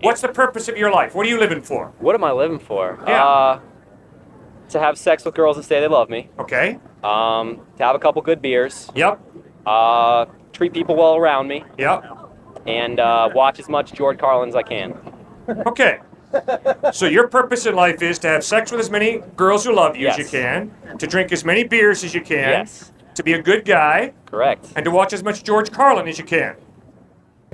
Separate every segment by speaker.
Speaker 1: What's the purpose of your life? What are you living for?
Speaker 2: What am I living for?
Speaker 1: Yeah.
Speaker 2: To have sex with girls and say they love me.
Speaker 1: Okay.
Speaker 2: To have a couple good beers.
Speaker 1: Yep.
Speaker 2: Treat people well around me.
Speaker 1: Yep.
Speaker 2: And watch as much George Carlin as I can.
Speaker 1: Okay. So your purpose in life is to have sex with as many girls who love you as you
Speaker 2: Yes.
Speaker 1: can, to drink as many beers as you can,
Speaker 2: Yes.
Speaker 1: to be a good guy,
Speaker 2: Correct.
Speaker 1: and to watch as much George Carlin as you can.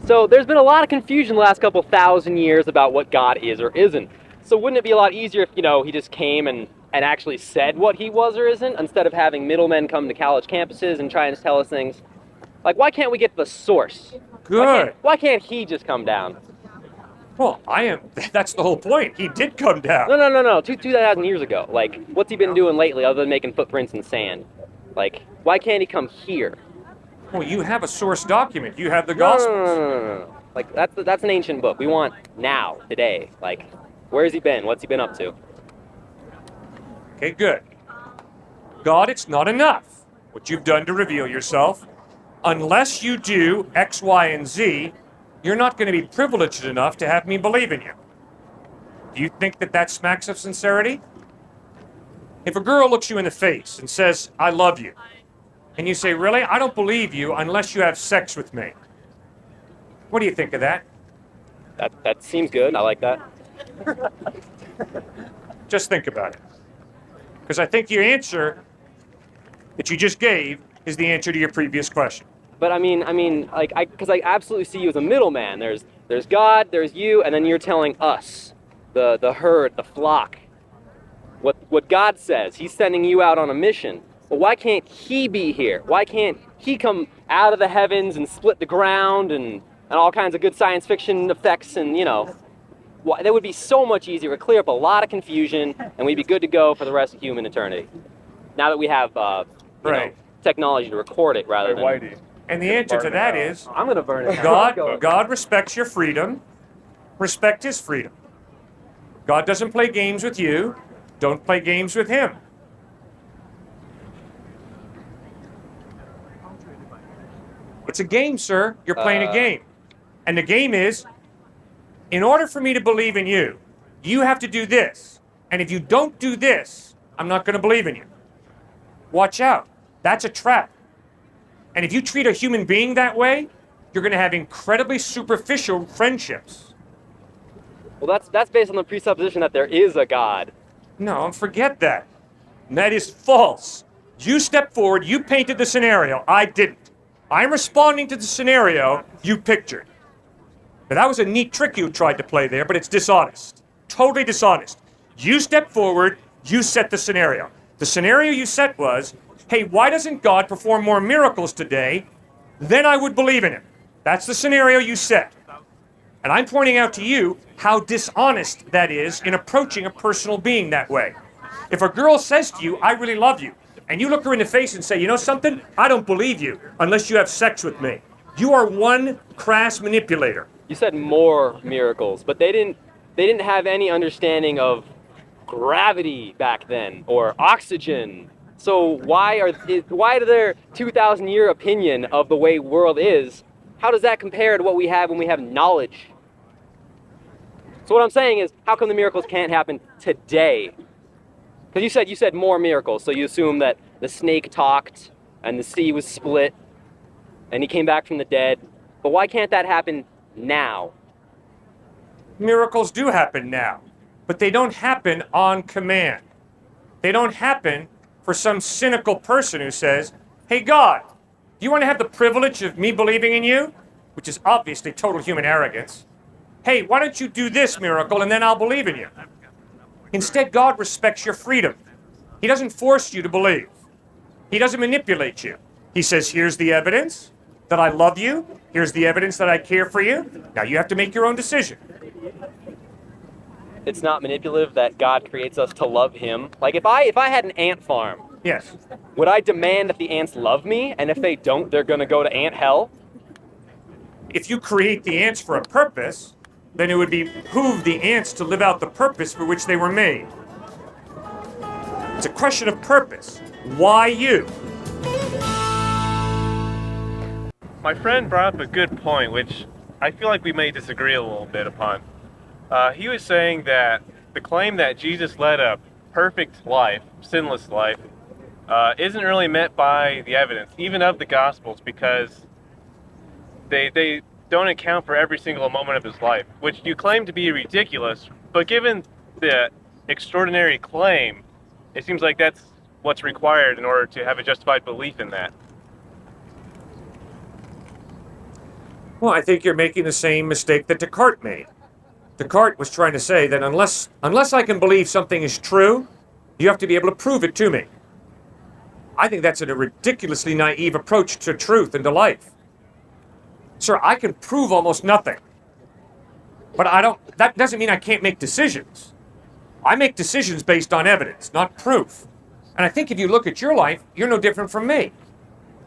Speaker 2: So there's been a lot of confusion the last couple thousand years about what God is or isn't. So wouldn't it be a lot easier if, he just came and actually said what he was or isn't, instead of having middlemen come to college campuses and trying to tell us things? Like, why can't we get to the source?
Speaker 1: Good.
Speaker 2: Why can't he just come down?
Speaker 1: Well, that's the whole point. He did come down.
Speaker 2: No. 2,000 years ago. Like, what's he been doing lately other than making footprints in sand? Like, why can't he come here?
Speaker 1: Well, you have a source document. You have the Gospels.
Speaker 2: No. Like, that's an ancient book. We want now, today. Like, where's he been? What's he been up to?
Speaker 1: Okay, good. God, it's not enough what you've done to reveal yourself. Unless you do X, Y, and Z, you're not going to be privileged enough to have me believe in you. Do you think that smacks of sincerity? If a girl looks you in the face and says, I love you, and you say, really? I don't believe you unless you have sex with me. What do you think of that?
Speaker 2: That seems good. I like that.
Speaker 1: Just think about it. Because I think your answer that you just gave is the answer to your previous question.
Speaker 2: But because I absolutely see you as a middleman. There's God, there's you, and then you're telling us, the herd, the flock, what God says. He's sending you out on a mission. But why can't he be here? Why can't he come out of the heavens and split the ground and all kinds of good science fiction effects and, that would be so much easier. It would clear up a lot of confusion, and we'd be good to go for the rest of human eternity. Now that we have technology to record it rather than...
Speaker 1: And the answer to that is,
Speaker 2: I'm going to burn it.
Speaker 1: God respects your freedom. Respect his freedom. God doesn't play games with you. Don't play games with him. It's a game, sir. You're playing a game. And the game is, in order for me to believe in you, you have to do this. And if you don't do this, I'm not going to believe in you. Watch out. That's a trap. And if you treat a human being that way, you're going to have incredibly superficial friendships.
Speaker 2: Well, that's based on the presupposition that there is a God.
Speaker 1: No, forget that. That is false. You stepped forward, you painted the scenario. I didn't. I'm responding to the scenario you pictured. Now, that was a neat trick you tried to play there, but it's dishonest. Totally dishonest. You stepped forward, you set the scenario. The scenario you set was, hey, why doesn't God perform more miracles today? Then I would believe in him. That's the scenario you set. And I'm pointing out to you how dishonest that is in approaching a personal being that way. If a girl says to you, I really love you, and you look her in the face and say, you know something? I don't believe you unless you have sex with me. You are one crass manipulator.
Speaker 2: You said more miracles, but they didn't have any understanding of gravity back then or oxygen. So why to their 2,000-year opinion of the way world is, how does that compare to what we have when we have knowledge? So what I'm saying is, how come the miracles can't happen today? Because you said more miracles, so you assume that the snake talked and the sea was split and he came back from the dead. But why can't that happen now?
Speaker 1: Miracles do happen now, but they don't happen on command. They don't happen for some cynical person who says, hey, God, do you want to have the privilege of me believing in you? Which is obviously total human arrogance. Hey, why don't you do this miracle and then I'll believe in you? Instead, God respects your freedom. He doesn't force you to believe. He doesn't manipulate you. He says, here's the evidence that I love you. Here's the evidence that I care for you. Now you have to make your own decision.
Speaker 2: It's not manipulative that God creates us to love him. Like if I had an ant farm,
Speaker 1: yes,
Speaker 2: would I demand that the ants love me? And if they don't, they're going to go to ant hell?
Speaker 1: If you create the ants for a purpose, then it would behoove the ants to live out the purpose for which they were made. It's a question of purpose. Why you?
Speaker 3: My friend brought up a good point, which I feel like we may disagree a little bit upon. He was saying that the claim that Jesus led a perfect life, sinless life, isn't really met by the evidence, even of the Gospels, because they don't account for every single moment of his life, which you claim to be ridiculous. But given the extraordinary claim, it seems like that's what's required in order to have a justified belief in that.
Speaker 1: Well, I think you're making the same mistake that Descartes made. Descartes was trying to say that unless I can believe something is true, you have to be able to prove it to me. I think that's a ridiculously naive approach to truth and to life. Sir, I can prove almost nothing. But that doesn't mean I can't make decisions. I make decisions based on evidence, not proof. And I think if you look at your life, you're no different from me.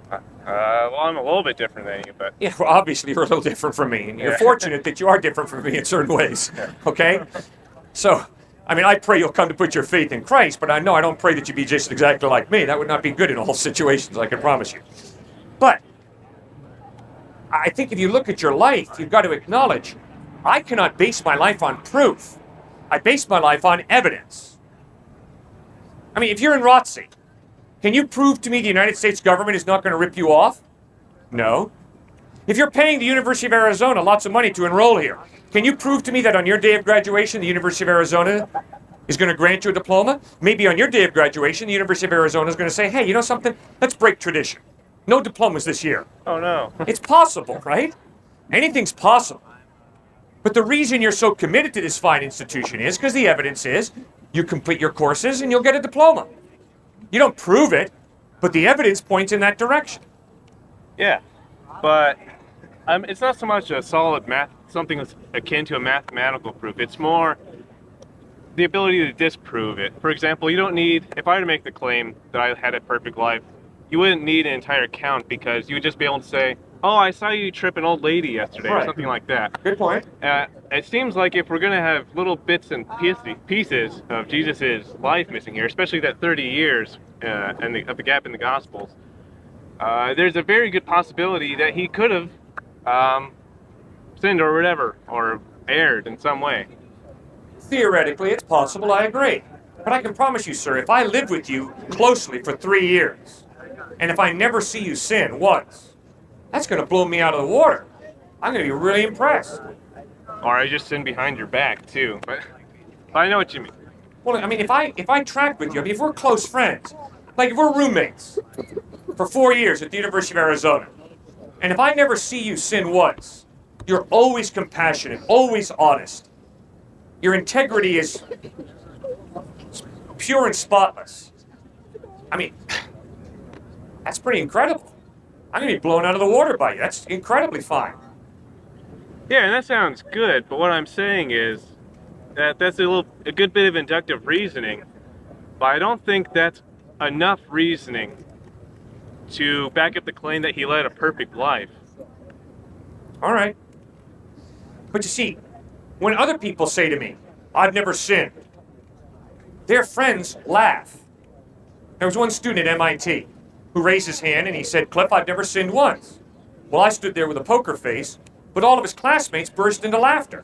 Speaker 3: Well, I'm a little bit different than you, but...
Speaker 1: Yeah, well, obviously you're a little different from me, and you're fortunate that you are different from me in certain ways, okay? So, I mean, I pray you'll come to put your faith in Christ, but I don't pray that you be just exactly like me. That would not be good in all situations, I can promise you. But I think if you look at your life, you've got to acknowledge, I cannot base my life on proof. I base my life on evidence. I mean, if you're in ROTC, can you prove to me the United States government is not going to rip you off? No. If you're paying the University of Arizona lots of money to enroll here, can you prove to me that on your day of graduation, the University of Arizona is going to grant you a diploma? Maybe on your day of graduation, the University of Arizona is going to say, hey, you know something? Let's break tradition. No diplomas this year.
Speaker 3: Oh, no.
Speaker 1: It's possible, right? Anything's possible. But the reason you're so committed to this fine institution is because the evidence is you complete your courses and you'll get a diploma. You don't prove it, but the evidence points in that direction.
Speaker 3: Yeah, but it's not so much a solid something that's akin to a mathematical proof. It's more the ability to disprove it. For example, you don't need, if I were to make the claim that I had a perfect life, you wouldn't need an entire count because you would just be able to say, oh, I saw you trip an old lady yesterday, or something like that.
Speaker 1: Good point.
Speaker 3: It seems like if we're going to have little bits and pieces of Jesus' life missing here, especially that 30 years of the gap in the Gospels, there's a very good possibility that he could have sinned or whatever, or erred in some way.
Speaker 1: Theoretically, it's possible, I agree. But I can promise you, sir, if I live with you closely for 3 years, and if I never see you sin once, that's going to blow me out of the water. I'm going to be really impressed.
Speaker 3: Or I just sin behind your back, too. But I know what you mean.
Speaker 1: Well, I mean, if I track with you, I mean, if we're close friends, like if we're roommates for 4 years at the University of Arizona, and if I never see you sin once, you're always compassionate, always honest. Your integrity is pure and spotless. I mean, that's pretty incredible. I'm going to be blown out of the water by you. That's incredibly fine.
Speaker 3: Yeah, and that sounds good, but what I'm saying is that that's a good bit of inductive reasoning, but I don't think that's enough reasoning to back up the claim that he led a perfect life.
Speaker 1: All right. But you see, when other people say to me, I've never sinned, their friends laugh. There was one student at MIT who raised his hand and he said, Cliffe, I've never sinned once. Well, I stood there with a poker face, but all of his classmates burst into laughter.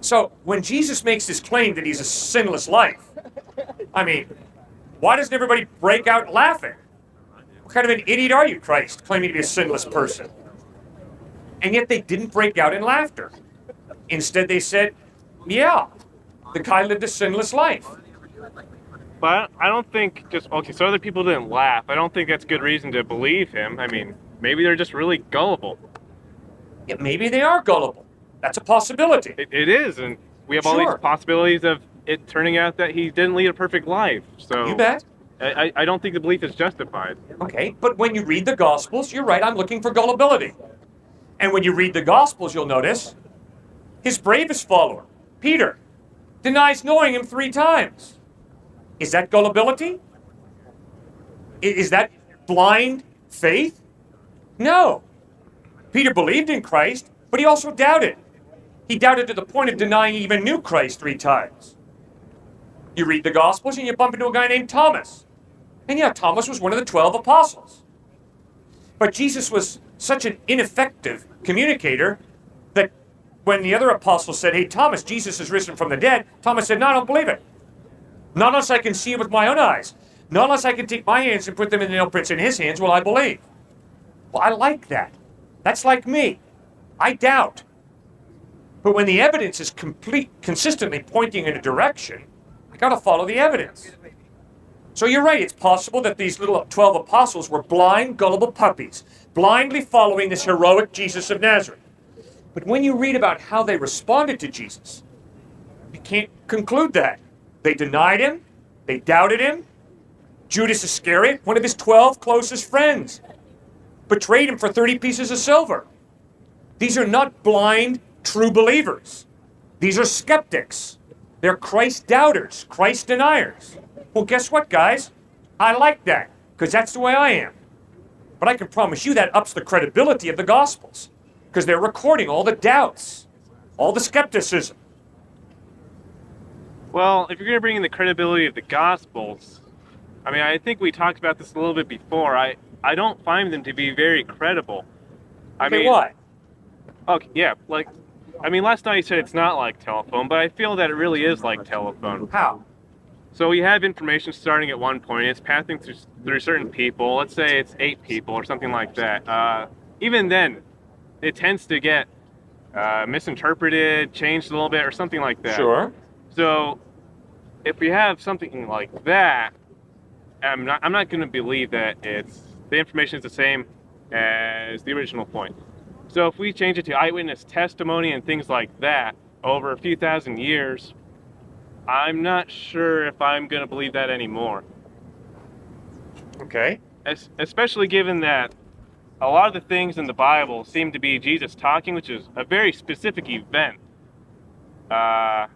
Speaker 1: So when Jesus makes this claim that he's a sinless life, I mean, why doesn't everybody break out laughing? What kind of an idiot are you, Christ, claiming to be a sinless person? And yet they didn't break out in laughter. Instead they said, yeah, the guy lived a sinless life.
Speaker 3: But I don't think so other people didn't laugh. I don't think that's good reason to believe him. I mean, maybe they're just really gullible.
Speaker 1: Yeah, maybe they are gullible. That's a possibility.
Speaker 3: It is, and we have all these possibilities of it turning out that he didn't lead a perfect life. So
Speaker 1: you bet.
Speaker 3: I don't think the belief is justified.
Speaker 1: Okay, but when you read the Gospels, you're right, I'm looking for gullibility. And when you read the Gospels, you'll notice his bravest follower, Peter, denies knowing him 3 times. Is that gullibility? Is that blind faith? No. Peter believed in Christ, but he also doubted. He doubted to the point of denying he even knew Christ 3 times. You read the Gospels and you bump into a guy named Thomas. And yeah, Thomas was one of the 12 apostles. But Jesus was such an ineffective communicator that when the other apostles said, hey, Thomas, Jesus is risen from the dead, Thomas said, no, I don't believe it. Not unless I can see it with my own eyes. Not unless I can take my hands and put them in the nail prints in his hands will I believe. Well, I like that. That's like me. I doubt. But when the evidence is consistently pointing in a direction, I got to follow the evidence. So you're right, it's possible that these little 12 apostles were blind, gullible puppies, blindly following this heroic Jesus of Nazareth. But when you read about how they responded to Jesus, you can't conclude that. They denied him, they doubted him. Judas Iscariot, one of his 12 closest friends, betrayed him for 30 pieces of silver. These are not blind, true believers. These are skeptics. They're Christ doubters, Christ deniers. Well, guess what, guys? I like that, because that's the way I am. But I can promise you that ups the credibility of the Gospels, because they're recording all the doubts, all the skepticism.
Speaker 3: Well, if you're going to bring in the credibility of the Gospels, I mean, I think we talked about this a little bit before. I don't find them to be very credible.
Speaker 1: Why?
Speaker 3: Okay, yeah, last night you said it's not like telephone, but I feel that it really is like telephone.
Speaker 1: How?
Speaker 3: So we have information starting at one point, it's passing through certain people. Let's say it's 8 people or something like that. Even then, it tends to get misinterpreted, changed a little bit, or something like that.
Speaker 1: Sure.
Speaker 3: So if we have something like that, I'm not going to believe that the information is the same as the original point. So if we change it to eyewitness testimony and things like that over a few thousand years, I'm not sure if I'm going to believe that anymore.
Speaker 1: Okay.
Speaker 3: Especially given that a lot of the things in the Bible seem to be Jesus talking, which is a very specific event. And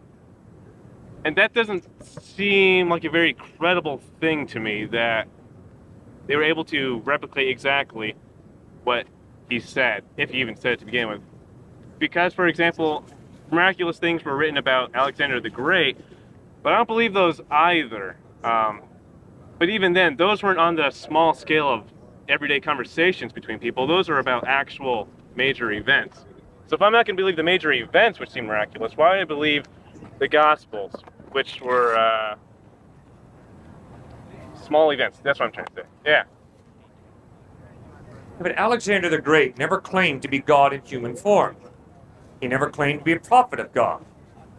Speaker 3: that doesn't seem like a very credible thing to me, that they were able to replicate exactly what he said, if he even said it to begin with. Because, for example, miraculous things were written about Alexander the Great, but I don't believe those either. But even then, those weren't on the small scale of everyday conversations between people. Those are about actual major events. So if I'm not going to believe the major events which seem miraculous, why would I believe the Gospels, which were small events? That's what I'm trying to say. Yeah.
Speaker 1: But Alexander the Great never claimed to be God in human form. He never claimed to be a prophet of God.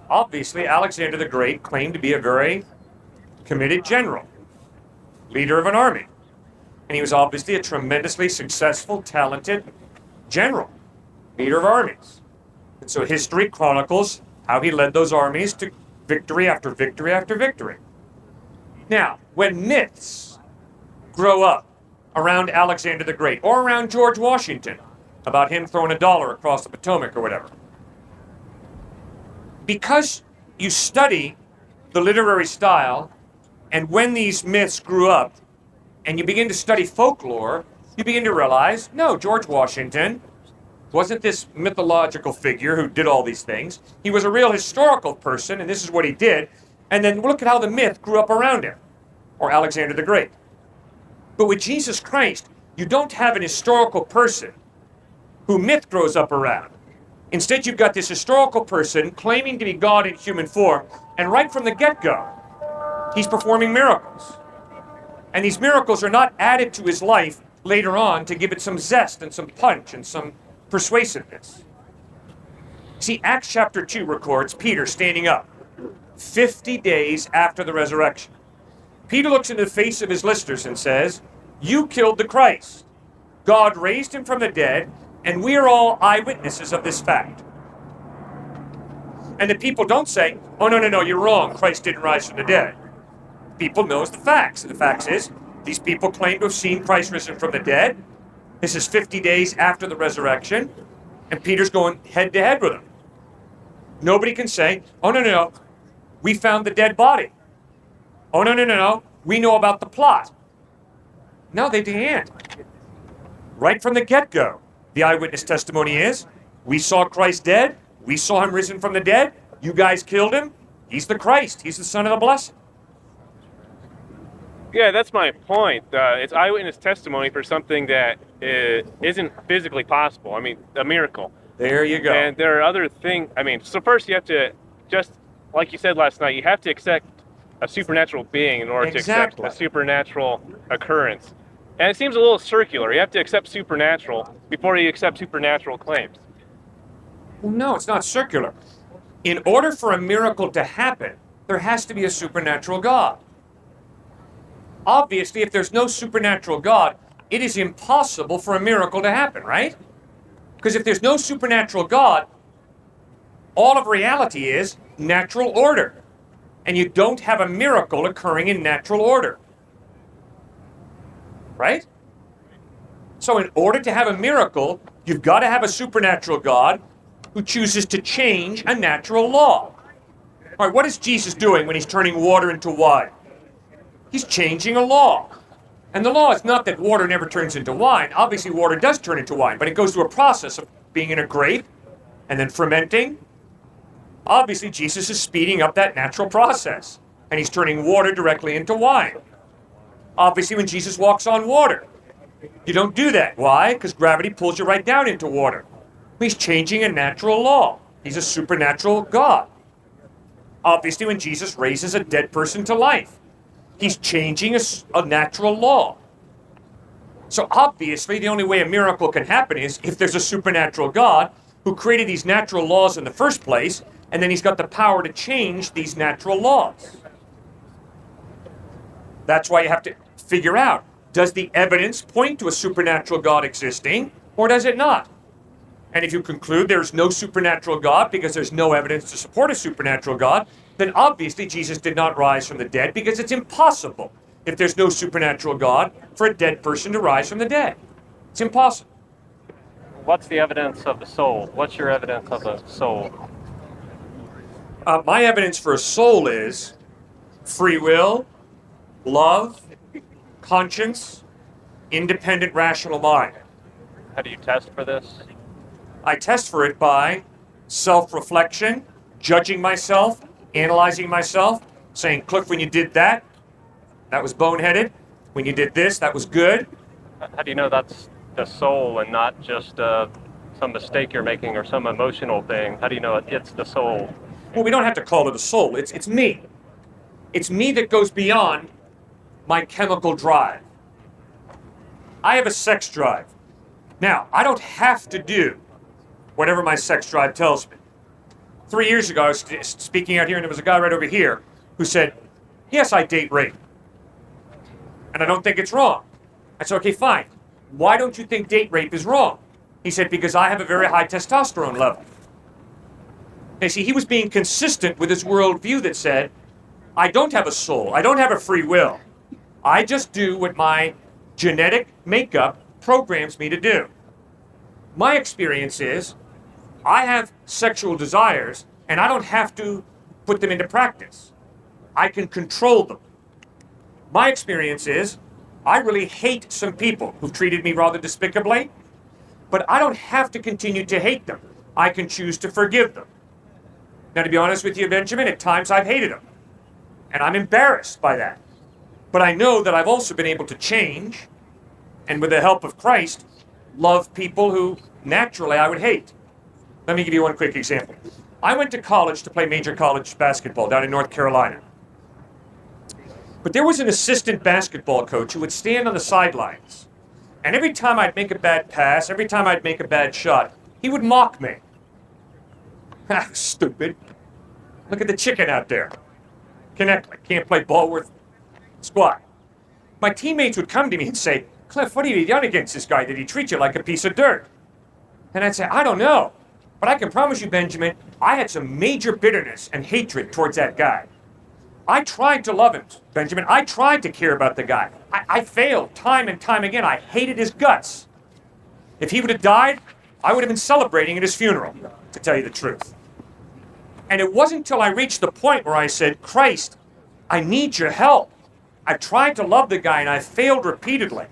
Speaker 1: Obviously, Alexander the Great claimed to be a very committed general, leader of an army. And he was obviously a tremendously successful, talented general, leader of armies. And so history chronicles how he led those armies to victory after victory after victory. Now, when myths grow up around Alexander the Great or around George Washington, about him throwing $1 across the Potomac or whatever, because you study the literary style, and when these myths grew up, and you begin to study folklore, you begin to realize, no, George Washington wasn't this mythological figure who did all these things. He was a real historical person, and this is what he did. And then look at how the myth grew up around him, or Alexander the Great. But with Jesus Christ, you don't have an historical person who myth grows up around. Instead, you've got this historical person claiming to be God in human form, and right from the get-go, he's performing miracles. And these miracles are not added to his life later on to give it some zest and some punch and some persuasiveness. See, Acts chapter 2 records Peter standing up 50 days after the resurrection. Peter looks into the face of his listeners and says, "You killed the Christ. God raised him from the dead, and we are all eyewitnesses of this fact." And the people don't say, "Oh, no, you're wrong. Christ didn't rise from the dead." People knows the facts. And the facts is, these people claim to have seen Christ risen from the dead. This is 50 days after the resurrection, and Peter's going head to head with them. Nobody can say, "Oh, no, we found the dead body. Oh, no, we know about the plot." No, they can't. Right from the get-go, the eyewitness testimony is, we saw Christ dead, we saw him risen from the dead, you guys killed him, he's the Christ, he's the Son of the Blessed.
Speaker 3: Yeah, that's my point. It's eyewitness testimony for something that isn't physically possible. I mean, a miracle.
Speaker 1: There you go.
Speaker 3: And there are other things. I mean, so first you have to, just like you said last night, you have to accept a supernatural being in order to accept a supernatural occurrence. And it seems a little circular. You have to accept supernatural before you accept supernatural claims.
Speaker 1: Well, no, it's not circular. In order for a miracle to happen, there has to be a supernatural God. Obviously, if there's no supernatural God, it is impossible for a miracle to happen, right? Because if there's no supernatural God, all of reality is natural order. And you don't have a miracle occurring in natural order. Right? So in order to have a miracle, you've got to have a supernatural God who chooses to change a natural law. All right, what is Jesus doing when he's turning water into wine? He's changing a law. And the law is not that water never turns into wine. Obviously, water does turn into wine, but it goes through a process of being in a grape and then fermenting. Obviously, Jesus is speeding up that natural process, and he's turning water directly into wine. Obviously, when Jesus walks on water, you don't do that. Why? Because gravity pulls you right down into water. He's changing a natural law. He's a supernatural God. Obviously, when Jesus raises a dead person to life, he's changing a natural law. So obviously, the only way a miracle can happen is if there's a supernatural God who created these natural laws in the first place, and then he's got the power to change these natural laws. That's why you have to figure out, does the evidence point to a supernatural God existing, or does it not? And if you conclude there's no supernatural God because there's no evidence to support a supernatural God, then obviously Jesus did not rise from the dead, because it's impossible, if there's no supernatural God, for a dead person to rise from the dead. It's impossible.
Speaker 4: What's the evidence of the soul? What's your evidence of the soul?
Speaker 1: My evidence for a soul is free will, love, conscience, independent rational mind.
Speaker 4: How do you test for this?
Speaker 1: I test for it by self-reflection, judging myself, analyzing myself, saying, Cliff, when you did that, that was boneheaded. When you did this, that was good.
Speaker 4: How do you know that's the soul and not just some mistake you're making or some emotional thing? How do you know it's the soul?
Speaker 1: Well, we don't have to call it a soul. It's me. It's me that goes beyond my chemical drive. I have a sex drive. Now, I don't have to do whatever my sex drive tells me. 3 years ago, I was speaking out here, and there was a guy right over here who said, yes, I date rape. And I don't think it's wrong. I said, okay, fine. Why don't you think date rape is wrong? He said, because I have a very high testosterone level. And see, he was being consistent with his worldview that said, I don't have a soul. I don't have a free will. I just do what my genetic makeup programs me to do. My experience is, I have sexual desires, and I don't have to put them into practice. I can control them. My experience is, I really hate some people who've treated me rather despicably, but I don't have to continue to hate them. I can choose to forgive them. Now, to be honest with you, Benjamin, at times I've hated them, and I'm embarrassed by that. But I know that I've also been able to change, and with the help of Christ, love people who naturally I would hate. Let me give you one quick example. I went to college to play major college basketball down in North Carolina. But there was an assistant basketball coach who would stand on the sidelines. And every time I'd make a bad pass, every time I'd make a bad shot, he would mock me. Ah, stupid. Look at the chicken out there. Knechtle can't play ball worth squat. My teammates would come to me and say, Cliff, what have you done against this guy? Did he treat you like a piece of dirt? And I'd say, I don't know. But I can promise you, Benjamin, I had some major bitterness and hatred towards that guy. I tried to love him, Benjamin. I tried to care about the guy. I failed time and time again. I hated his guts. If he would have died, I would have been celebrating at his funeral, to tell you the truth. And it wasn't until I reached the point where I said, Christ, I need your help. I tried to love the guy and I failed repeatedly.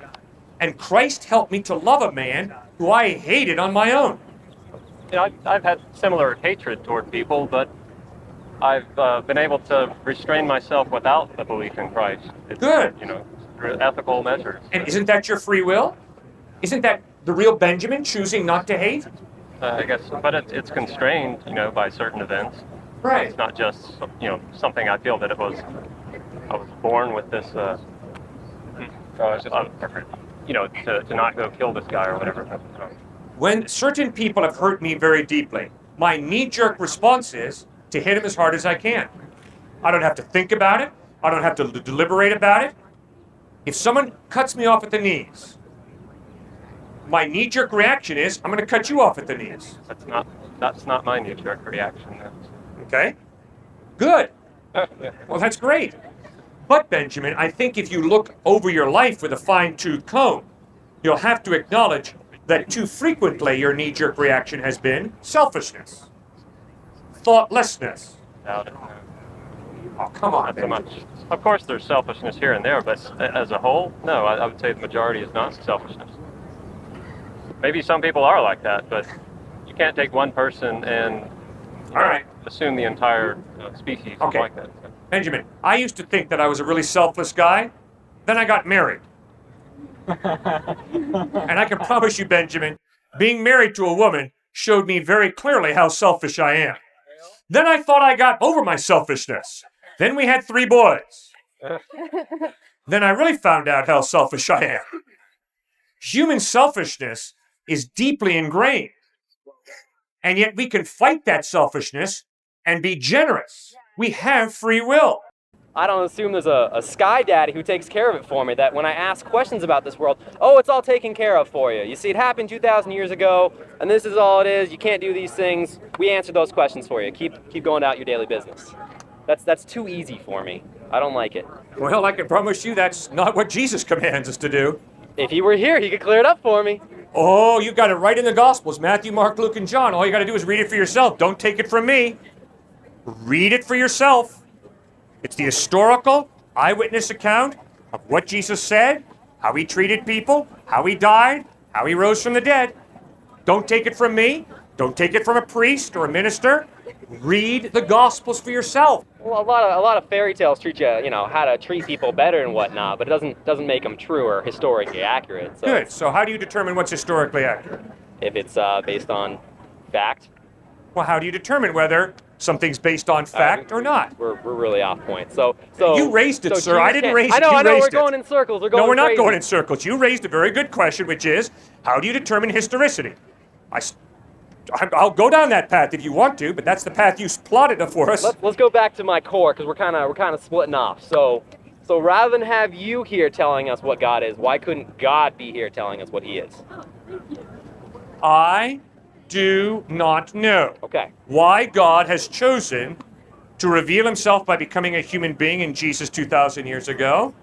Speaker 1: And Christ helped me to love a man who I hated on my own.
Speaker 4: You know, I've had similar hatred toward people, but I've been able to restrain myself without the belief in Christ. It's,
Speaker 1: Good.
Speaker 4: You know, through ethical measures.
Speaker 1: And isn't that your free will? Isn't that the real Benjamin choosing not to hate?
Speaker 4: I guess, but it's constrained, by certain events.
Speaker 1: Right.
Speaker 4: It's not just, something I feel that I was born with this, to not go kill this guy or whatever.
Speaker 1: When certain people have hurt me very deeply, my knee-jerk response is to hit him as hard as I can. I don't have to think about it. I don't have to deliberate about it. If someone cuts me off at the knees, my knee-jerk reaction is, I'm going to cut you off at the knees.
Speaker 4: That's not my knee-jerk reaction.
Speaker 1: Okay? Good. Well, that's great. But, Benjamin, I think if you look over your life with a fine-tooth comb, you'll have to acknowledge that too frequently your knee-jerk reaction has been selfishness, thoughtlessness.
Speaker 4: Doubt it.
Speaker 1: Oh, come on,
Speaker 4: Not so
Speaker 1: Benjamin.
Speaker 4: much. Of course, there's selfishness here and there, but as a whole, no, I would say the majority is not selfishness. Maybe some people are like that, but you can't take one person and
Speaker 1: All right.
Speaker 4: assume the entire species
Speaker 1: Okay.
Speaker 4: is like that.
Speaker 1: Benjamin, I used to think that I was a really selfless guy. Then I got married. And I can promise you, Benjamin, being married to a woman showed me very clearly how selfish I am. Then I thought I got over my selfishness. Then we had 3 boys. Then I really found out how selfish I am. Human selfishness is deeply ingrained. And yet we can fight that selfishness and be generous. We have free will.
Speaker 2: I don't assume there's a sky daddy who takes care of it for me, that when I ask questions about this world, oh, it's all taken care of for you. You see, it happened 2,000 years ago, and this is all it is. You can't do these things. We answered those questions for you. Keep going about your daily business. That's too easy for me. I don't like it.
Speaker 1: Well, I can promise you that's not what Jesus commands us to do.
Speaker 2: If he were here, he could clear it up for me.
Speaker 1: Oh, you got it right in the Gospels, Matthew, Mark, Luke, and John. All you got to do is read it for yourself. Don't take it from me. Read it for yourself. It's the historical, eyewitness account of what Jesus said, how he treated people, how he died, how he rose from the dead. Don't take it from me. Don't take it from a priest or a minister. Read the Gospels for yourself.
Speaker 2: Well, a lot of fairy tales treat you, how to treat people better and whatnot, but it doesn't make them true or historically accurate. So
Speaker 1: Good. So how do you determine what's historically accurate?
Speaker 2: if it's based on fact,
Speaker 1: Well, how do you determine whether something's based on fact or not?
Speaker 2: we're really off point. So
Speaker 1: You raised it,
Speaker 2: so
Speaker 1: sir. I
Speaker 2: Jesus
Speaker 1: didn't
Speaker 2: can't-
Speaker 1: raise it.
Speaker 2: I know.
Speaker 1: You
Speaker 2: I know.
Speaker 1: raised
Speaker 2: We're
Speaker 1: it.
Speaker 2: going in circles. We're going.
Speaker 1: No, we're not
Speaker 2: crazy.
Speaker 1: going in circles. You raised a very good question, which is, how do you determine historicity? I'll go down that path if you want to, but that's the path you plotted for us.
Speaker 2: Let's go back to my core because we're kind of splitting off. So rather than have you here telling us what God is, why couldn't God be here telling us what He is?
Speaker 1: I do not know
Speaker 2: Okay.
Speaker 1: why God has chosen to reveal himself by becoming a human being in Jesus 2,000 years ago.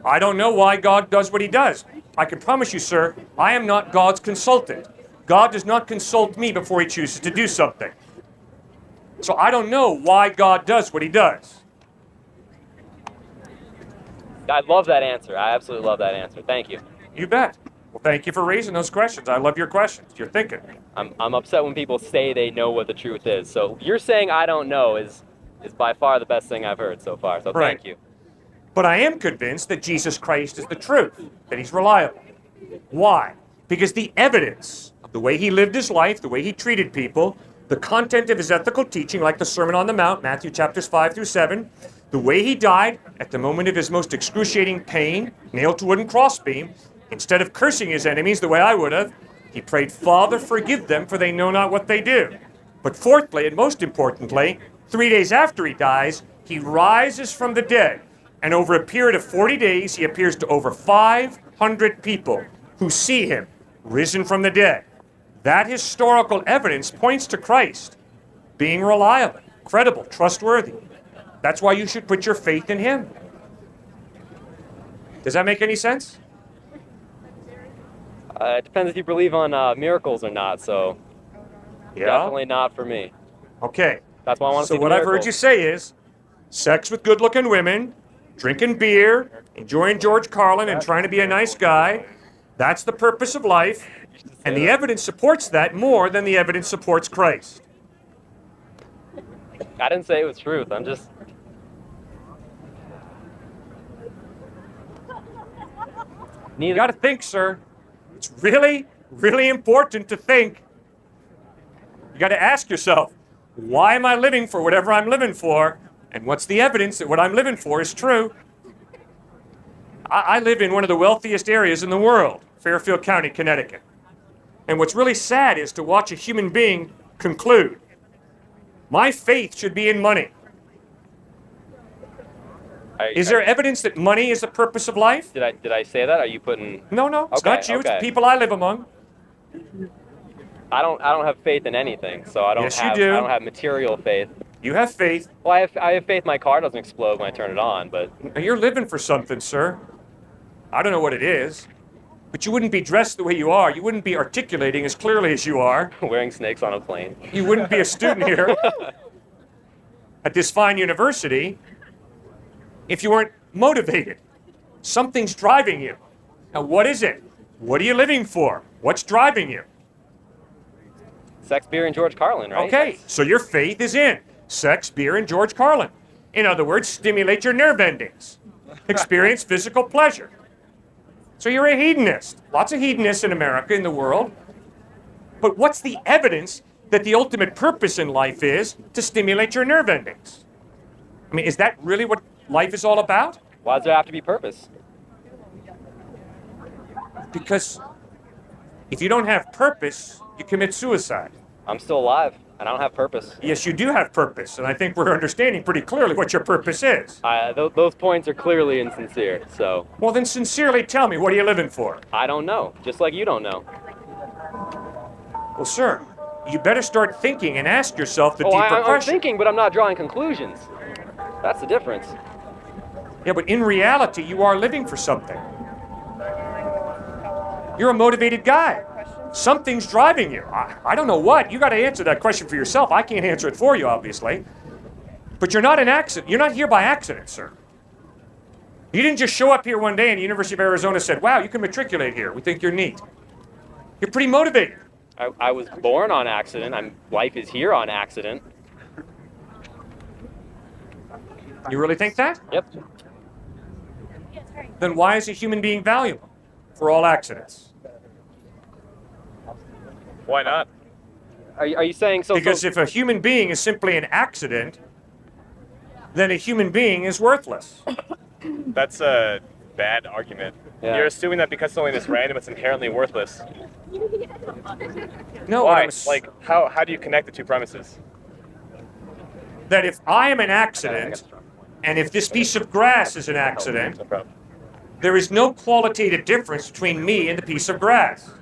Speaker 1: I don't know why God does what he does. I can promise you, sir, I am not God's consultant. God does not consult me before he chooses to do something. So I don't know why God does what he does.
Speaker 2: I love that answer. I absolutely love that answer. Thank you.
Speaker 1: You bet. Well, thank you for raising those questions. I love your questions. You're thinking.
Speaker 2: I'm upset when people say they know what the truth is. So you're saying I don't know is by far the best thing I've heard so far. So
Speaker 1: Right.
Speaker 2: thank you.
Speaker 1: But I am convinced that Jesus Christ is the truth, that he's reliable. Why? Because the evidence of the way he lived his life, the way he treated people, the content of his ethical teaching, like the Sermon on the Mount, Matthew chapters 5 through 7, the way he died at the moment of his most excruciating pain, nailed to a wooden crossbeam, instead of cursing his enemies the way I would have, he prayed, Father, forgive them, for they know not what they do. But fourthly, and most importantly, 3 days after he dies, he rises from the dead. And over a period of 40 days, he appears to over 500 people who see him risen from the dead. That historical evidence points to Christ being reliable, credible, trustworthy. That's why you should put your faith in him. Does that make any sense?
Speaker 2: It depends if you believe on miracles or not. So definitely not for me.
Speaker 1: Okay.
Speaker 2: That's why I want to see
Speaker 1: So
Speaker 2: the
Speaker 1: what I've heard
Speaker 2: miracles.
Speaker 1: you say is sex with good-looking women, drinking beer, enjoying George Carlin, and trying to be a nice guy. That's the purpose of life. And the evidence supports that more than the evidence supports Christ.
Speaker 2: I didn't say it was truth. I'm just.
Speaker 1: You got to think, sir. It's really, really important to think. You got to ask yourself, why am I living for whatever I'm living for? And what's the evidence that what I'm living for is true? I live in one of the wealthiest areas in the world, Fairfield County, Connecticut. And what's really sad is to watch a human being conclude, my faith should be in money. Is there evidence that money is the purpose of life?
Speaker 2: Did I say that? Are you putting?
Speaker 1: No, it's
Speaker 2: Okay,
Speaker 1: not you. It's
Speaker 2: okay.
Speaker 1: the people I live among.
Speaker 2: I don't have faith in anything, so I don't
Speaker 1: Yes, you
Speaker 2: have
Speaker 1: do.
Speaker 2: I don't have material faith.
Speaker 1: You have faith.
Speaker 2: Well, I have faith my car doesn't explode when I turn it on, but
Speaker 1: Now, you're living for something, sir. I don't know what it is, but you wouldn't be dressed the way you are. You wouldn't be articulating as clearly as you are.
Speaker 2: wearing snakes on a plane.
Speaker 1: You wouldn't be a student here at this fine university if you weren't motivated. Something's driving you. Now, what is it? What are you living for? What's driving you?
Speaker 2: Sex, beer, and George Carlin, right?
Speaker 1: Okay, so your faith is in sex, beer, and George Carlin. In other words, stimulate your nerve endings. Experience physical pleasure. So you're a hedonist. Lots of hedonists in America, in the world. But what's the evidence that the ultimate purpose in life is to stimulate your nerve endings? I mean, is that really what life is all about?
Speaker 2: Why does there have to be purpose?
Speaker 1: Because if you don't have purpose, you commit suicide.
Speaker 2: I'm still alive, and I don't have purpose.
Speaker 1: Yes, you do have purpose, and I think we're understanding pretty clearly what your purpose is.
Speaker 2: Those points are clearly insincere, so
Speaker 1: Well, then sincerely tell me, what are you living for?
Speaker 2: I don't know, just like you don't know.
Speaker 1: Well, sir, you better start thinking and ask yourself the
Speaker 2: Oh,
Speaker 1: deeper
Speaker 2: I'm
Speaker 1: question.
Speaker 2: thinking, but I'm not drawing conclusions. That's the difference.
Speaker 1: Yeah, but in reality, you are living for something. You're a motivated guy. Something's driving you. I don't know what. You got to answer that question for yourself. I can't answer it for you, obviously. But you're not an accident. You're not here by accident, sir. You didn't just show up here one day and the University of Arizona said, wow, you can matriculate here. We think you're neat. You're pretty motivated.
Speaker 2: I was born on accident. Life is here on accident.
Speaker 1: You really think that?
Speaker 2: Yep.
Speaker 1: Then why is a human being valuable for all accidents?
Speaker 3: Why not?
Speaker 2: Are you saying so?
Speaker 1: Because
Speaker 2: so,
Speaker 1: if a human being is simply an accident, then a human being is worthless.
Speaker 3: That's a bad argument.
Speaker 2: Yeah.
Speaker 3: You're assuming that because something is random, it's inherently worthless.
Speaker 1: No, what
Speaker 3: Why?
Speaker 1: I'm s-
Speaker 3: Like, how do you connect the two premises?
Speaker 1: that if I am an accident, and if this piece of grass is an accident,
Speaker 3: No problem.
Speaker 1: there is no qualitative difference between me and the piece of grass.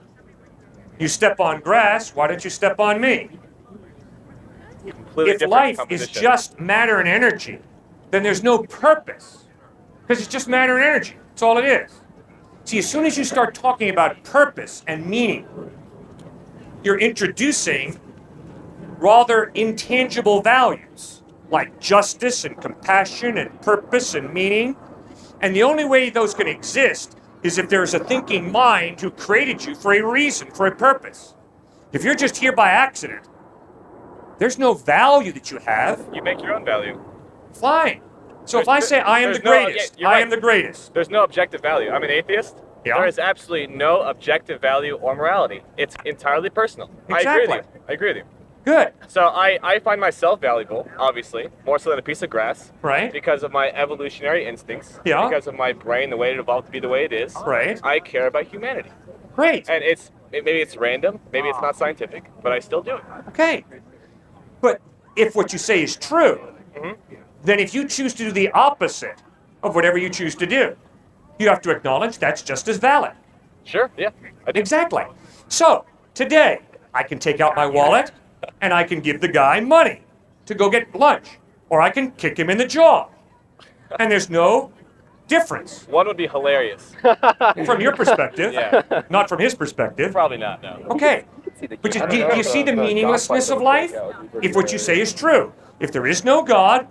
Speaker 1: You step on grass, why don't you step on me?
Speaker 3: Completely
Speaker 1: If
Speaker 3: different
Speaker 1: life is
Speaker 3: composition.
Speaker 1: just matter and energy, then there's no purpose. Because it's just matter and energy. That's all it is. See, as soon as you start talking about purpose and meaning, you're introducing rather intangible values like justice and compassion and purpose and meaning. And the only way those can exist is if there's a thinking mind who created you for a reason, for a purpose. If you're just here by accident, there's no value that you have.
Speaker 3: You make your own value.
Speaker 1: Fine. So if I say I am the
Speaker 3: There's no-
Speaker 1: greatest,
Speaker 3: yeah, you're
Speaker 1: I
Speaker 3: right.
Speaker 1: am the greatest.
Speaker 3: There's no objective value. I'm an atheist.
Speaker 1: Yeah.
Speaker 3: There is absolutely no objective value or morality. It's entirely personal. I
Speaker 1: Exactly.
Speaker 3: agree with you.
Speaker 1: Good.
Speaker 3: So I find myself valuable, obviously, more so than a piece of grass.
Speaker 1: Right.
Speaker 3: Because of my evolutionary instincts.
Speaker 1: Yeah.
Speaker 3: Because of my brain, the way it evolved to be the way it is.
Speaker 1: Right.
Speaker 3: I care about humanity.
Speaker 1: Great.
Speaker 3: And maybe it's random, maybe it's not scientific, but I still do it.
Speaker 1: Okay. But if what you say is true, then if you choose to do the opposite of whatever you choose to do, you have to acknowledge that's just as valid.
Speaker 3: Sure, yeah. I do.
Speaker 1: Exactly. So, today, I can take out my wallet and I can give the guy money to go get lunch. Or I can kick him in the jaw. And there's no difference
Speaker 3: One would be hilarious.
Speaker 1: from your perspective,
Speaker 3: Yeah.
Speaker 1: not from his perspective.
Speaker 3: Probably not, no.
Speaker 1: Okay. But do you see the meaninglessness of life? If what you say is true, if there is no God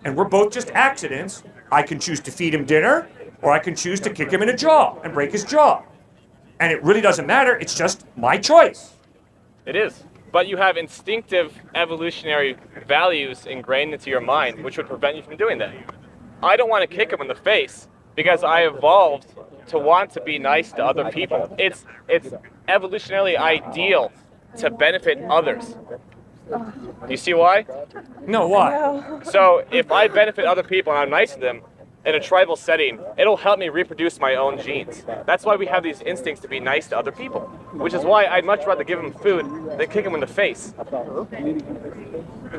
Speaker 1: and we're both just accidents, I can choose to feed him dinner or I can choose to kick him in the jaw and break his jaw. And it really doesn't matter, it's just my choice.
Speaker 3: It is. But you have instinctive evolutionary values ingrained into your mind, which would prevent you from doing that. I don't want to kick him in the face because I evolved to want to be nice to other people. It's evolutionarily ideal to benefit others.
Speaker 5: Do you see why?
Speaker 1: No, why?
Speaker 5: So if I benefit other people and I'm nice to them in a tribal setting, it'll help me reproduce my own genes. That's why we have these instincts to be nice to other people, which is why I'd much rather give them food than kick them in the face.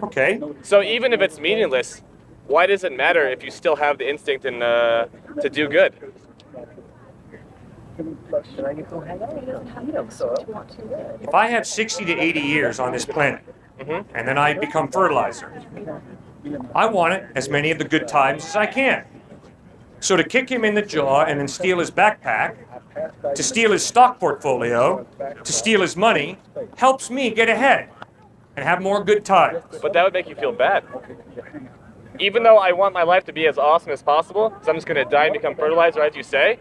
Speaker 1: Okay.
Speaker 5: So even if it's meaningless, why does it matter if you still have the instinct and to do good?
Speaker 1: If I have 60 to 80 years on this planet, and then I become fertilizer, I want as many of the good times as I can. So to kick him in the jaw and then steal his backpack, to steal his stock portfolio, to steal his money, helps me get ahead and have more good times.
Speaker 5: But that would make you feel bad. Even though I want my life to be as awesome as possible, because I'm just going to die and become fertilizer, as you say,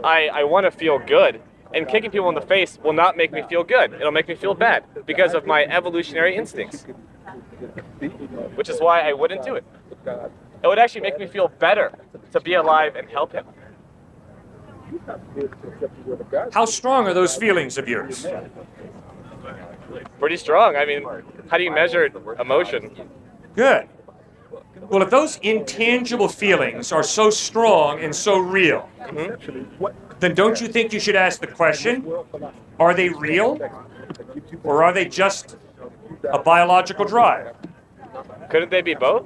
Speaker 5: I want to feel good. And kicking people in the face will not make me feel good. It'll make me feel bad because of my evolutionary instincts. Which is why I wouldn't do it. It would actually make me feel better to be alive and help him.
Speaker 1: How strong are those feelings of yours?
Speaker 5: Pretty strong. I mean, how do you measure emotion?
Speaker 1: Good. Well, if those intangible feelings are so strong and so real, then don't you think you should ask the question, are they real? Or are they just a biological drive?
Speaker 5: Couldn't they be both?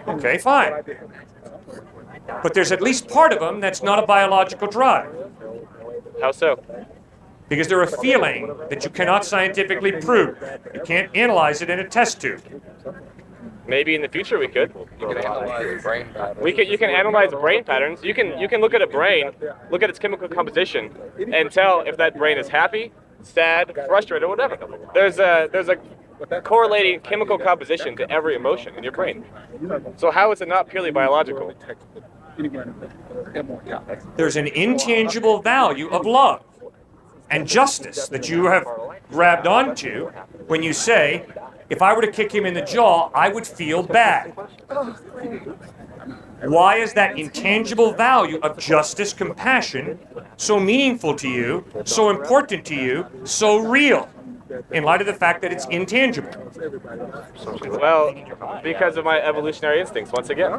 Speaker 1: Okay, fine. But there's at least part of them that's not a biological drive.
Speaker 5: How so?
Speaker 1: Because they're a feeling that you cannot scientifically prove. You can't analyze it in a test tube.
Speaker 5: Maybe in the future we could. You can analyze brain patterns. You can analyze brain patterns. You can look at a brain, look at its chemical composition, and tell if that brain is happy, sad, frustrated, or whatever. There's a correlating chemical composition to every emotion in your brain. So how is it not purely biological?
Speaker 1: There's an intangible value of love and justice that you have grabbed onto when you say, if I were to kick him in the jaw, I would feel bad. Why is that intangible value of justice, compassion, so meaningful to you, so important to you, so real, in light of the fact that it's intangible?
Speaker 5: Well, because of my evolutionary instincts, once again.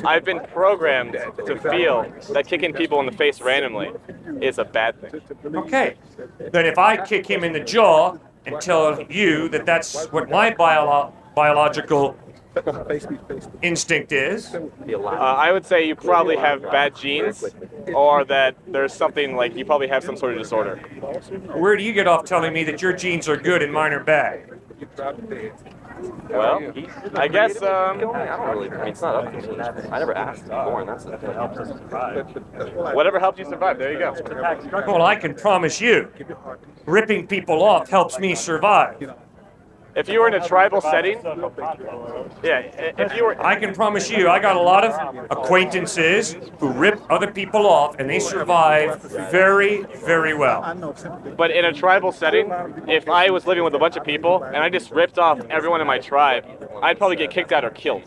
Speaker 5: I've been programmed to feel that kicking people in the face randomly is a bad thing.
Speaker 1: Okay. Then if I kick him in the jaw and tell you that that's what my biological instinct is,
Speaker 5: I would say you probably have bad genes, or that there's something like you probably have some sort of disorder.
Speaker 1: where do you get off telling me that your genes are good and mine are bad?
Speaker 5: Well, I guess
Speaker 2: I don't really. I mean, it's not up to me. I never asked to be born. That's the thing.
Speaker 5: whatever helped you survive. There you go.
Speaker 1: Well, I can promise you, ripping people off helps me survive.
Speaker 5: If you were in a tribal setting, yeah, if you were,
Speaker 1: I can promise you, I got a lot of acquaintances who rip other people off and they survive very, very well.
Speaker 5: but in a tribal setting, if I was living with a bunch of people and I just ripped off everyone in my tribe, I'd probably get kicked out or killed.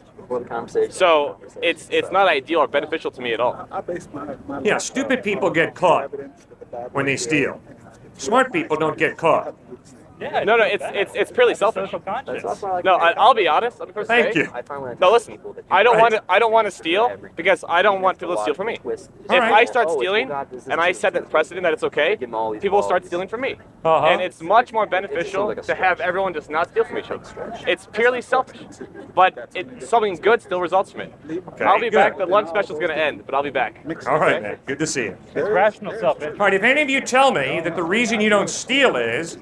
Speaker 5: So it's not ideal or beneficial to me at all.
Speaker 1: Yeah, stupid people get caught when they steal. Smart people don't get caught.
Speaker 5: No, it's purely selfish. No, I'll be honest. I'll be first to
Speaker 1: Thank
Speaker 5: say,
Speaker 1: you.
Speaker 5: No, listen. I don't want to steal because I don't want people to steal from me. If I start stealing and I set the precedent that it's okay, people will start stealing from me. And it's much more beneficial to have everyone just not steal from each other. It's purely selfish, but something good still results from it. I'll be back. The lunch special is going to end, but I'll be back.
Speaker 1: All right, man. Good to see you.
Speaker 6: It's rational self.
Speaker 1: All right, if any of you tell me that the reason you don't steal is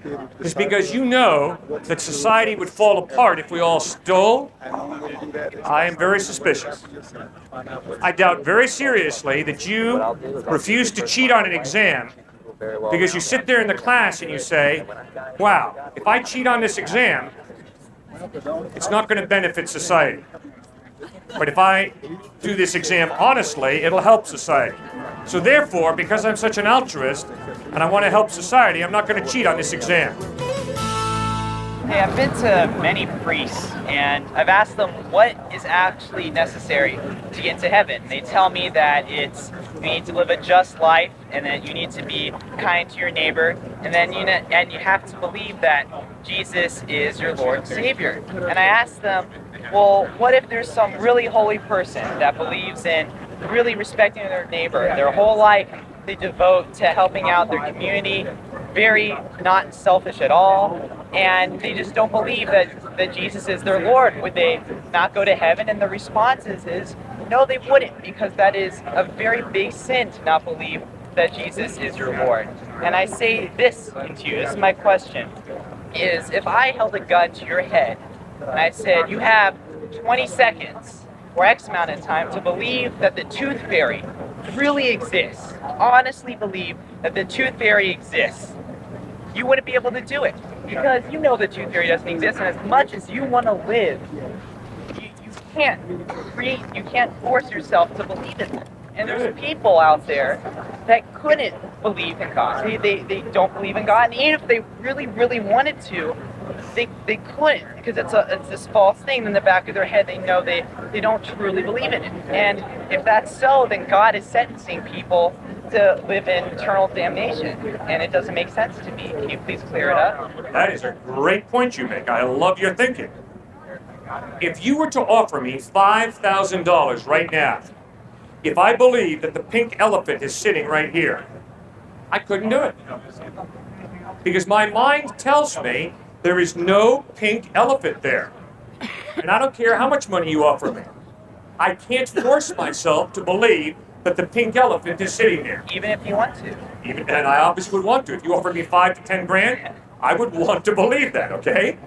Speaker 1: because you know that society would fall apart if we all stole, I am very suspicious. I doubt very seriously that you refuse to cheat on an exam because you sit there in the class and you say, wow, if I cheat on this exam, it's not going to benefit society. But if I do this exam honestly, it'll help society. So therefore, because I'm such an altruist and I want to help society, I'm not going to cheat on this exam.
Speaker 7: Hey, I've been to many priests, and I've asked them what is actually necessary to get into heaven. They tell me that it's we need to live a just life, and that you need to be kind to your neighbor, and then you have to believe that Jesus is your Lord and Savior. And I asked them, well, what if there's some really holy person that believes in really respecting their neighbor? Their whole life they devote to helping out their community, very not selfish at all, and they just don't believe that Jesus is their Lord. Would they not go to heaven? And the response is no, they wouldn't, because that is a very big sin to not believe that Jesus is your Lord. And I say this to you, this is my question, is if I held a gun to your head and I said you have 20 seconds or X amount of time to believe that the tooth fairy really exists, honestly believe that the tooth fairy exists, you wouldn't be able to do it, because you know the tooth fairy doesn't exist, and as much as you want to live, you can't force yourself to believe in it. And there's people out there that couldn't believe in God. They don't believe in God, and even if they really, really wanted to, they couldn't, because it's this false thing in the back of their head. They know they don't truly believe in it. And if that's so, then God is sentencing people to live in eternal damnation, and it doesn't make sense to me. Can you please clear it up?
Speaker 1: That is a great point you make. I love your thinking. If you were to offer me $5,000 right now, if I believe that the pink elephant is sitting right here, I couldn't do it. Because my mind tells me there is no pink elephant there. And I don't care how much money you offer me. I can't force myself to believe that the pink elephant is sitting there.
Speaker 7: Even if you want to.
Speaker 1: And I obviously would want to. If you offered me 5 to 10 grand, I would want to believe that, okay?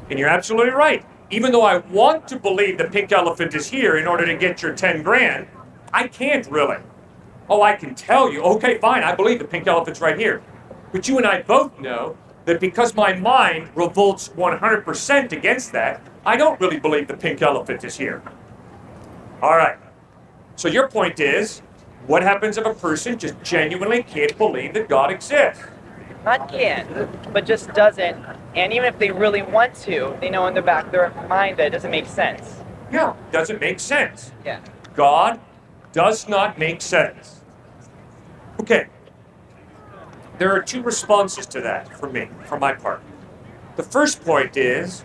Speaker 1: And you're absolutely right. Even though I want to believe the pink elephant is here in order to get your 10 grand, I can't really. Oh, I can tell you, okay, fine, I believe the pink elephant's right here. But you and I both know that because my mind revolts 100% against that, I don't really believe the pink elephant is here. All right. So your point is, what happens if a person just genuinely can't believe that God exists?
Speaker 7: Not can't, but just doesn't. And even if they really want to, they know in the back of their mind that it doesn't make sense.
Speaker 1: Yeah, doesn't make sense.
Speaker 7: Yeah.
Speaker 1: God does not make sense. Okay. There are two responses to that from my part. The first point is,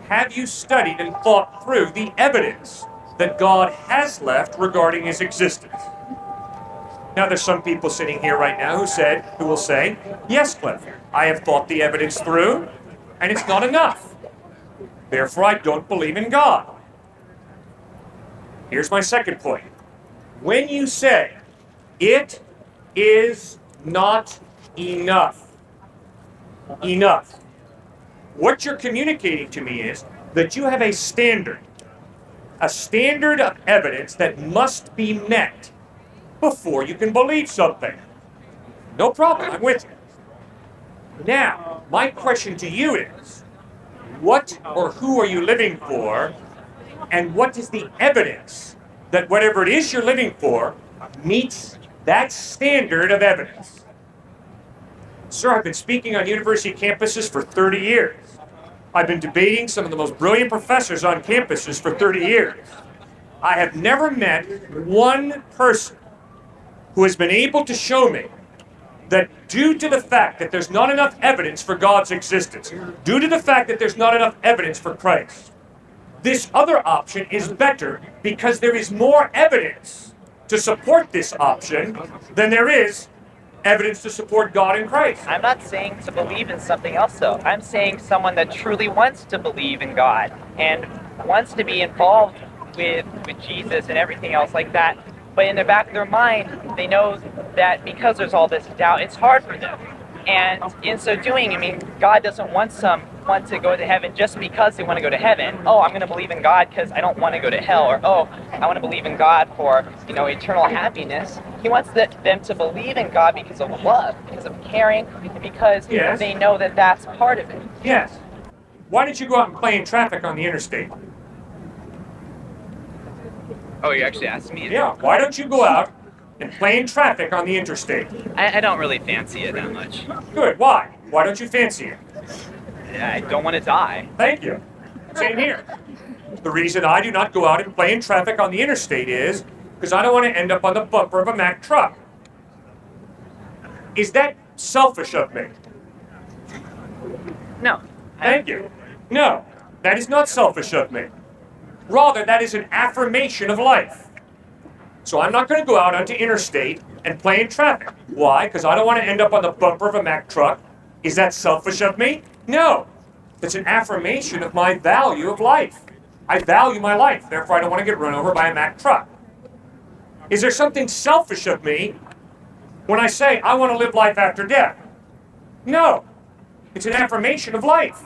Speaker 1: have you studied and thought through the evidence that God has left regarding his existence? Now, there's some people sitting here right now who will say, yes, Cliff, I have thought the evidence through, and it's not enough. Therefore, I don't believe in God. Here's my second point. When you say, it is not enough, what you're communicating to me is that you have a standard of evidence that must be met before you can believe something. No problem, I'm with you. Now, my question to you is, what or who are you living for, and what is the evidence that whatever it is you're living for meets that standard of evidence? Sir, I've been speaking on university campuses for 30 years. I've been debating some of the most brilliant professors on campuses for 30 years. I have never met one person who has been able to show me that due to the fact that there's not enough evidence for God's existence, due to the fact that there's not enough evidence for Christ, this other option is better because there is more evidence to support this option than there is evidence to support God in Christ.
Speaker 7: I'm not saying to believe in something else, though. I'm saying someone that truly wants to believe in God and wants to be involved with Jesus and everything else like that. But in the back of their mind, they know that because there's all this doubt, it's hard for them. And in so doing, I mean, God doesn't want someone to go to heaven just because they want to go to heaven. Oh, I'm going to believe in God because I don't want to go to hell. Or, oh, I want to believe in God for, eternal happiness. He wants them to believe in God because of love, because of caring, because
Speaker 1: Yes.
Speaker 7: they know that that's part of it.
Speaker 1: Yes. Why did you go out and play in traffic on the interstate?
Speaker 7: Oh, you actually asked me?
Speaker 1: Yeah, why don't you go out and play in traffic on the interstate?
Speaker 7: I don't really fancy it that much.
Speaker 1: Good, why? Why don't you fancy it?
Speaker 7: I don't want to die.
Speaker 1: Thank you. Same here. The reason I do not go out and play in traffic on the interstate is because I don't want to end up on the bumper of a Mack truck. Is that selfish of me?
Speaker 7: No.
Speaker 1: Thank you. No, that is not selfish of me. Rather, that is an affirmation of life. So I'm not going to go out onto interstate and play in traffic. Why? Because I don't want to end up on the bumper of a Mack truck. Is that selfish of me? No. It's an affirmation of my value of life. I value my life, therefore I don't want to get run over by a Mack truck. Is there something selfish of me when I say I want to live life after death? No. It's an affirmation of life.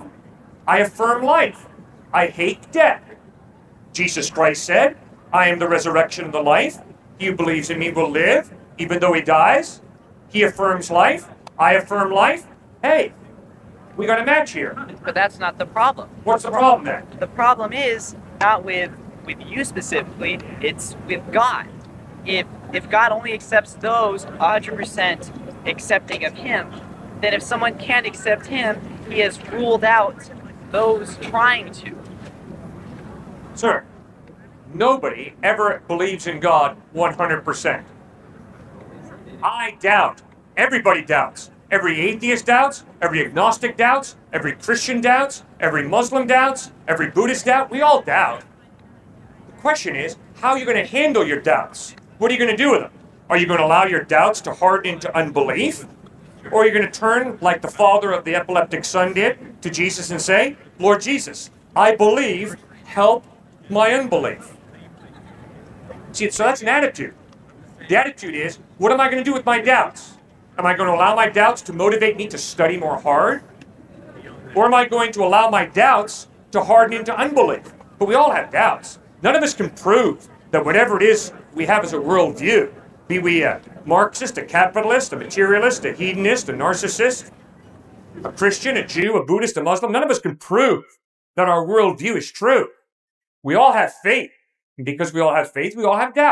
Speaker 1: I affirm life. I hate death. Jesus Christ said, I am the resurrection and the life. He who believes in me will live, even though he dies. He affirms life. I affirm life. Hey, we got a match here.
Speaker 7: But that's not the problem.
Speaker 1: What's the problem then?
Speaker 7: The problem is not with you specifically, it's with God. If God only accepts those 100% accepting of him, then if someone can't accept him, he has ruled out those trying to.
Speaker 1: Sir, nobody ever believes in God 100%. I doubt. Everybody doubts. Every atheist doubts. Every agnostic doubts. Every Christian doubts. Every Muslim doubts. Every Buddhist doubts. We all doubt. The question is, how are you going to handle your doubts? What are you going to do with them? Are you going to allow your doubts to harden into unbelief? Or are you going to turn, like the father of the epileptic son did, to Jesus and say, Lord Jesus, I believe, help my unbelief. See, so that's an attitude. The attitude is, what am I going to do with my doubts? Am I going to allow my doubts to motivate me to study more hard? Or am I going to allow my doubts to harden into unbelief? But we all have doubts. None of us can prove that whatever it is we have as a worldview, be we a Marxist, a capitalist, a materialist, a hedonist, a narcissist, a Christian, a Jew, a Buddhist, a Muslim, none of us can prove that our worldview is true. We all have faith. And because we all have faith, we all have doubt.